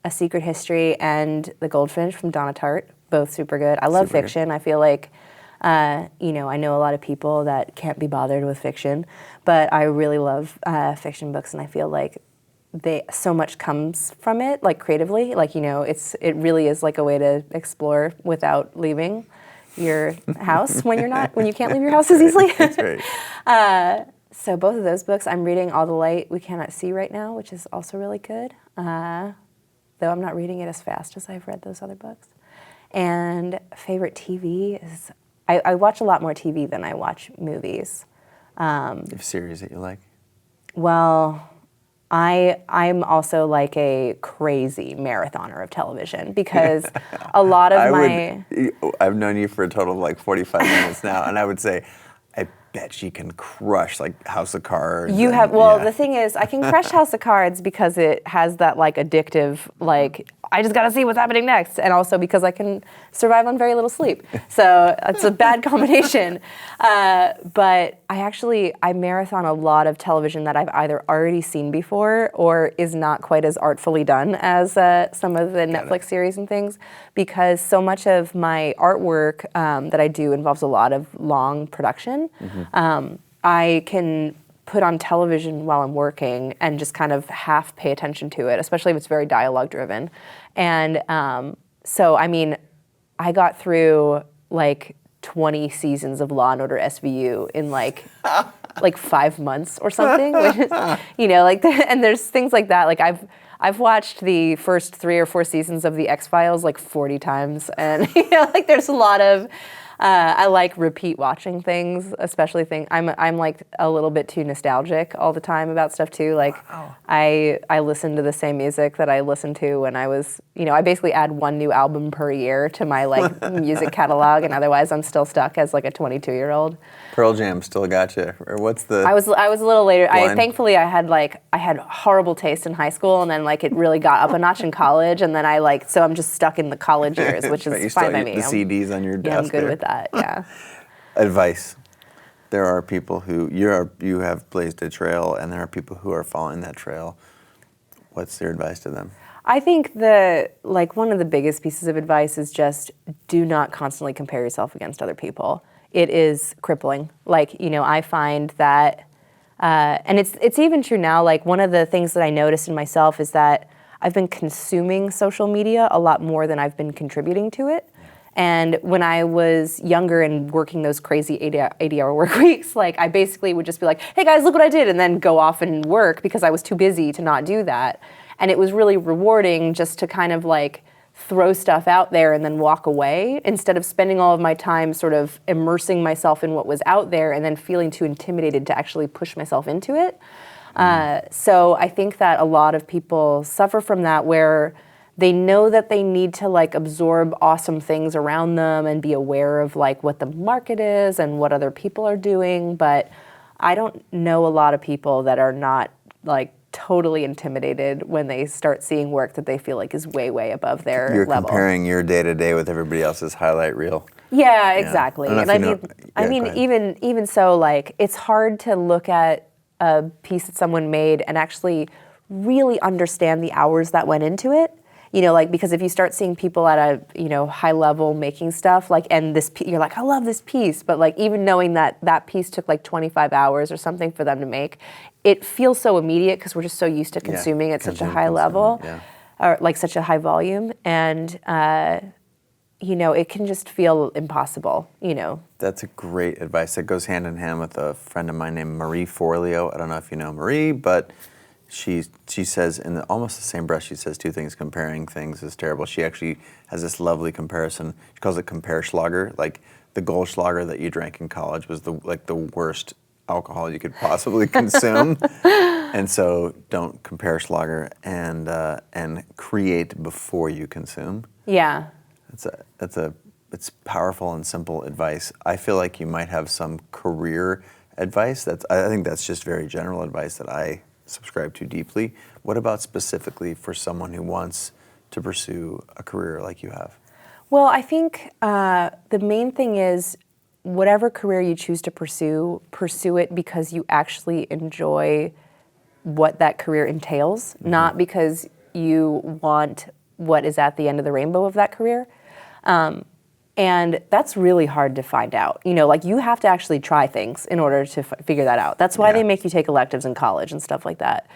Secret History and The Goldfinch from Donna Tartt, both super good. I love fiction. Good. I feel like, I know a lot of people that can't be bothered with fiction, but I really love fiction books, and I feel like so much comes from it, like creatively, like, it really is like a way to explore without leaving your house when you can't leave your house as easily. That's right. So both of those books, I'm reading All the Light We Cannot See right now, which is also really good, though I'm not reading it as fast as I've read those other books. And favorite TV is, I watch a lot more TV than I watch movies. You have a series that you like? Well, I'm also like a crazy marathoner of television because a lot of I've known you for a total of like 45 minutes now, and I would say, I bet she can crush like House of Cards. The thing is, I can crush House of Cards because it has that like addictive, like, I just gotta see what's happening next, and also because I can survive on very little sleep. So it's a bad combination. But I marathon a lot of television that I've either already seen before or is not quite as artfully done as some of the Netflix series and things, because so much of my artwork that I do involves a lot of long production. Mm-hmm. I can put on television while I'm working and just kind of half pay attention to it, especially if it's very dialogue driven. And so, I mean, I got through like 20 seasons of Law & Order SVU in like like 5 months or something, which is, like, and there's things like that. Like I've watched the first 3 or 4 seasons of the X-Files like 40 times, and like there's a lot of. I like repeat watching things, especially things. I'm like a little bit too nostalgic all the time about stuff too. Like I listen to the same music that I listened to when I was, I basically add 1 new album per year to my like music catalog, and otherwise I'm still stuck as like a 22-year-old. Pearl Jam still got you, or what's the? I was a little later. Blind? I had horrible taste in high school, and then like it really got up a notch in college, and then so I'm just stuck in the college years, which is fine by me. The CDs on your desk. Yeah, I'm good with that. Yeah. Advice. There are people who you have blazed a trail, and there are people who are following that trail. What's your advice to them? I think one of the biggest pieces of advice is just do not constantly compare yourself against other people. It is crippling. Like, I find that, and it's even true now, like one of the things that I noticed in myself is that I've been consuming social media a lot more than I've been contributing to it. And when I was younger and working those crazy 80-hour work weeks, like I basically would just be like, hey guys, look what I did, and then go off and work because I was too busy to not do that. And it was really rewarding just to kind of like throw stuff out there and then walk away instead of spending all of my time sort of immersing myself in what was out there and then feeling too intimidated to actually push myself into it. So I think that a lot of people suffer from that, where they know that they need to like absorb awesome things around them and be aware of like what the market is and what other people are doing. But I don't know a lot of people that are not like totally intimidated when they start seeing work that they feel like is way, way above their You're level. comparing your day-to-day with everybody else's highlight reel. Yeah, exactly. And I mean, even so, like it's hard to look at a piece that someone made and actually really understand the hours that went into it. Like, because if you start seeing people at a, high level making stuff, like, and you're like, I love this piece, but like, even knowing that that piece took like 25 hours or something for them to make, it feels so immediate because we're just so used to consuming at such a high level, or like such a high volume. And, it can just feel impossible, That's a great advice. That goes hand in hand with a friend of mine named Marie Forleo. I don't know if you know Marie, but she says in almost the same breath, she says 2 things: comparing things is terrible. She actually has this lovely comparison. She calls it Compeerschlager. Like the Goldschlager that you drank in college was the worst alcohol you could possibly consume. And so don't Compeerschlager and create before you consume. Yeah. It's powerful and simple advice. I feel like you might have some career advice. I think that's just very general advice that I subscribe to deeply. What about specifically for someone who wants to pursue a career like you have? Well, I think the main thing is whatever career you choose to pursue it because you actually enjoy what that career entails, not because you want what is at the end of the rainbow of that career. And that's really hard to find out. Like you have to actually try things in order to figure that out. That's why they make you take electives in college and stuff like that.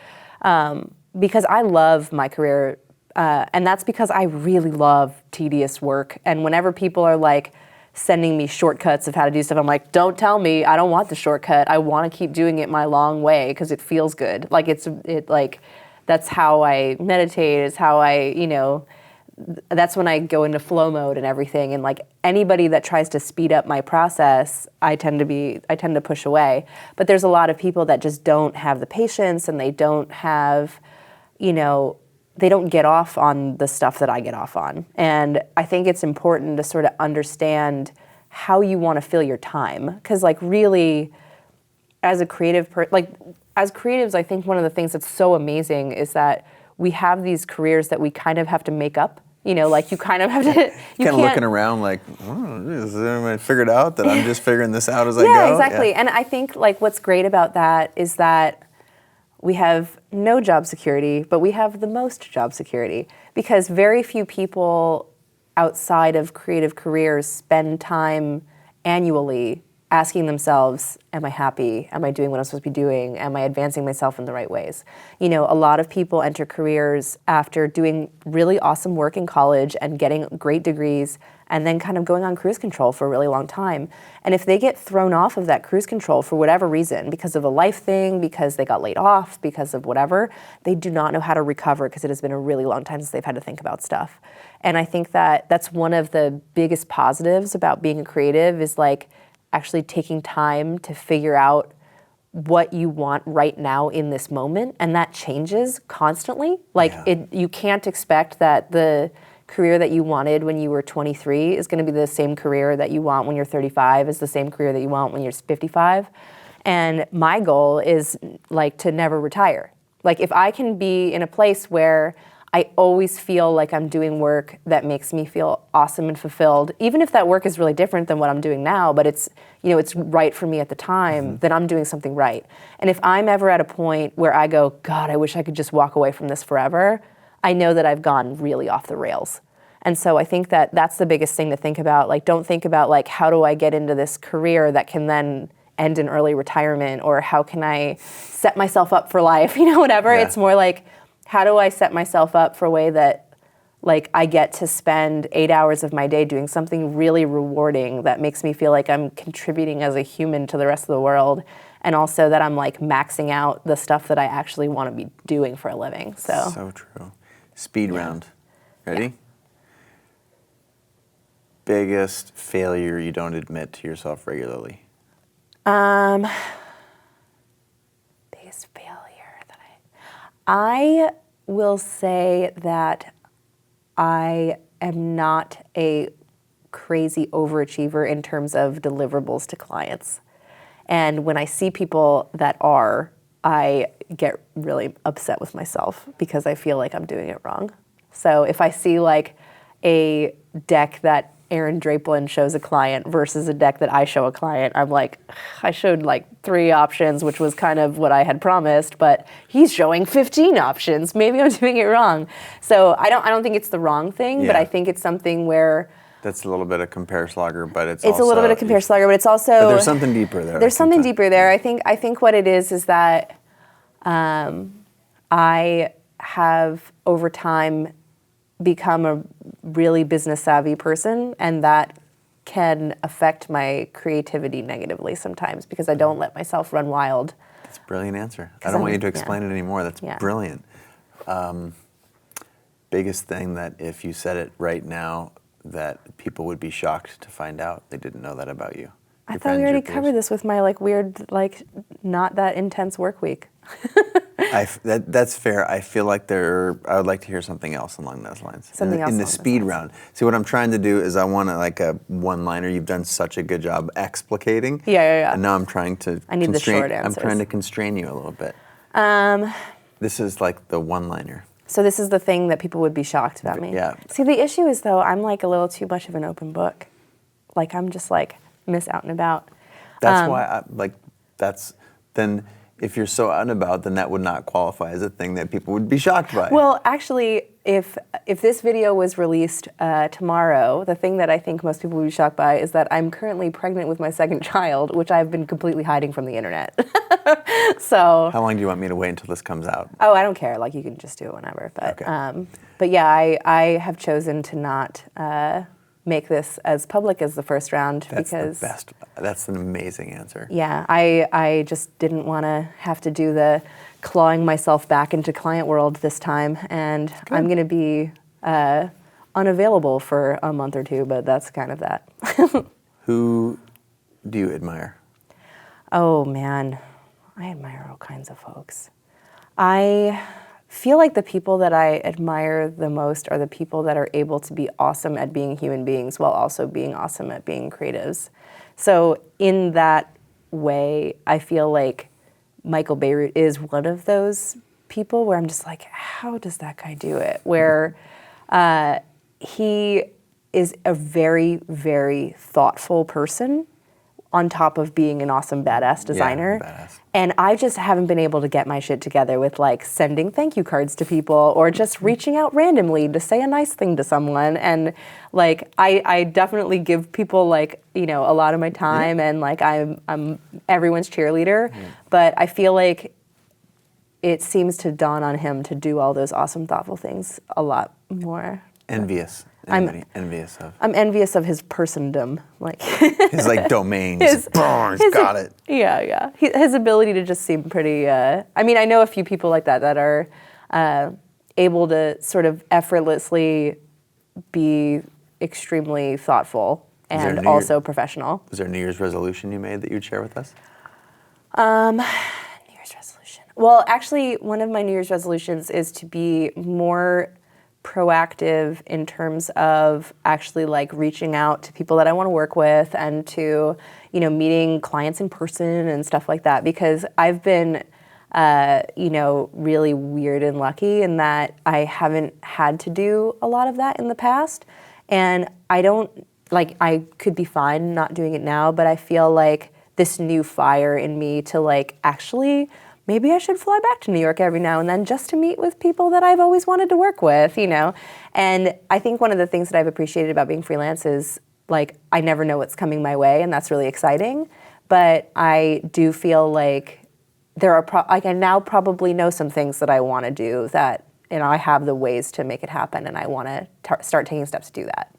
Because I love my career, and that's because I really love tedious work. And whenever people are like sending me shortcuts of how to do stuff, I'm like, don't tell me, I don't want the shortcut. I want to keep doing it my long way because it feels good. Like that's how I meditate, it's how that's when I go into flow mode and everything. And like anybody that tries to speed up my process, I tend to push away. But there's a lot of people that just don't have the patience, and they don't have, they don't get off on the stuff that I get off on. And I think it's important to sort of understand how you want to fill your time. Because like really, as a creative as creatives, I think one of the things that's so amazing is that we have these careers that we kind of have to make up. Like you kind of have to. You kind of looking around like, is everybody figured out that I'm just figuring this out as I go? Yeah, exactly. And I think like what's great about that is that we have no job security, but we have the most job security, because very few people outside of creative careers spend time annually asking themselves, am I happy? Am I doing what I'm supposed to be doing? Am I advancing myself in the right ways? You know, a lot of people enter careers after doing really awesome work in college and getting great degrees and then kind of going on cruise control for a really long time. And if they get thrown off of that cruise control for whatever reason, because of a life thing, because they got laid off, because of whatever, they do not know how to recover because it has been a really long time since they've had to think about stuff. And I think that that's one of the biggest positives about being a creative is like actually taking time to figure out what you want right now in this moment, and that changes constantly. Like you can't expect that the career that you wanted when you were 23 is going to be the same career that you want when you're 35 is the same career that you want when you're 55. And my goal is like to never retire. Like if I can be in a place where I always feel like I'm doing work that makes me feel awesome and fulfilled, even if that work is really different than what I'm doing now, but it's, you know, it's right for me at the time, then I'm doing something right. And if I'm ever at a point where I go, God, I wish I could just walk away from this forever, I know that I've gone really off the rails. And so I think that that's the biggest thing to think about. Like, don't think about like, how do I get into this career that can then end in early retirement, or how can I set myself up for life, you know, whatever. It's more like, how do I set myself up for a way that like I get to spend 8 hours of my day doing something really rewarding that makes me feel like I'm contributing as a human to the rest of the world, and also that I'm like maxing out the stuff that I actually want to be doing for a living. So true. Speed round. Ready? Biggest failure you don't admit to yourself regularly? Biggest failure that I will say that I am not a crazy overachiever in terms of deliverables to clients. And when I see people that are, I get really upset with myself because I feel like I'm doing it wrong. So if I see like a deck that Aaron Draplin shows a client versus a deck that I show a client, I'm like, I showed like 3 options, which was kind of what I had promised, but he's showing 15 options. Maybe I'm doing it wrong. So I don't think it's the wrong thing, but I think it's something where that's a little bit of compare slugger, but it's a little bit of compare slugger, but it's also but there's something deeper there. There's something deeper there. I think what it is that I have over time become a really business savvy person, and that can affect my creativity negatively sometimes because I don't let myself run wild. That's a brilliant answer. I don't want you to explain it anymore. That's brilliant. Biggest thing that if you said it right now that people would be shocked to find out they didn't know that about you. I thought we already covered this with my like weird, like not that intense work week. That's fair. I feel like I would like to hear something else along those lines. Something else in the speed round. See, what I'm trying to do is I want like a one-liner. You've done such a good job explicating. Yeah. And now I'm trying to I need the short answers. I'm trying to constrain you a little bit. This is like the one-liner. So this is the thing that people would be shocked about me. Yeah. See, the issue is though, I'm like a little too much of an open book. Like I'm just like miss out and about. That's why then if you're so out and about, then that would not qualify as a thing that people would be shocked by. Well, actually, if this video was released tomorrow, the thing that I think most people would be shocked by is that I'm currently pregnant with my second child, which I've been completely hiding from the internet. So. How long do you want me to wait until this comes out? Oh, I don't care. Like you can just do it whenever. But but yeah, I have chosen to not make this as public as the first round because the best. That's an amazing answer. Yeah, I just didn't want to have to do the clawing myself back into client world this time, and I'm going to be unavailable for a month or two, but that's kind of that. Who do you admire? Oh man, I admire all kinds of folks. I feel like the people that I admire the most are the people that are able to be awesome at being human beings while also being awesome at being creatives. So in that way, I feel like Michael Beirut is one of those people where I'm just like, how does that guy do it? Where he is a very, very thoughtful person on top of being an awesome badass designer. Badass. And I just haven't been able to get my shit together with like sending thank you cards to people or just reaching out randomly to say a nice thing to someone. And like I definitely give people like, you know, a lot of my time and like I'm everyone's cheerleader. But I feel like it seems to dawn on him to do all those awesome, thoughtful things a lot more. Envious. Envious of. I'm envious of his persondom, like his like domains. He's got it. Yeah. His ability to just seem pretty. I mean, I know a few people like that are able to sort of effortlessly be extremely thoughtful and also professional. Is there a New Year's resolution you made that you'd share with us? New Year's resolution. Well, actually, one of my New Year's resolutions is to be more proactive in terms of actually like reaching out to people that I want to work with and to, you know, meeting clients in person and stuff like that, because I've been, you know, really weird and lucky in that I haven't had to do a lot of that in the past. And I don't, like, I could be fine not doing it now, but I feel like this new fire in me to like actually maybe I should fly back to New York every now and then just to meet with people that I've always wanted to work with, you know? And I think one of the things that I've appreciated about being freelance is, like, I never know what's coming my way, and that's really exciting. But I do feel like there are, like, I now probably know some things that I want to do that, you know, I have the ways to make it happen, and I want to start taking steps to do that.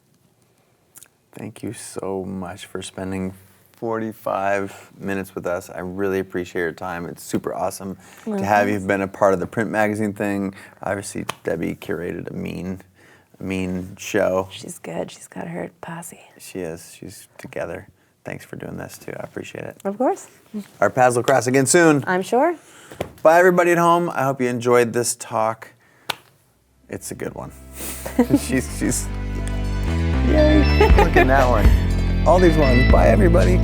Thank you so much for spending 45 minutes with us. I really appreciate your time. It's super awesome to have you. You've been a part of the print magazine thing. Obviously, Debbie curated a mean show. She's good. She's got her posse. She is. She's together. Thanks for doing this, too. I appreciate it. Of course. Our paths will cross again soon. I'm sure. Bye, everybody at home. I hope you enjoyed this talk. It's a good one. she's yay. Look at that one. All these ones. Bye, everybody.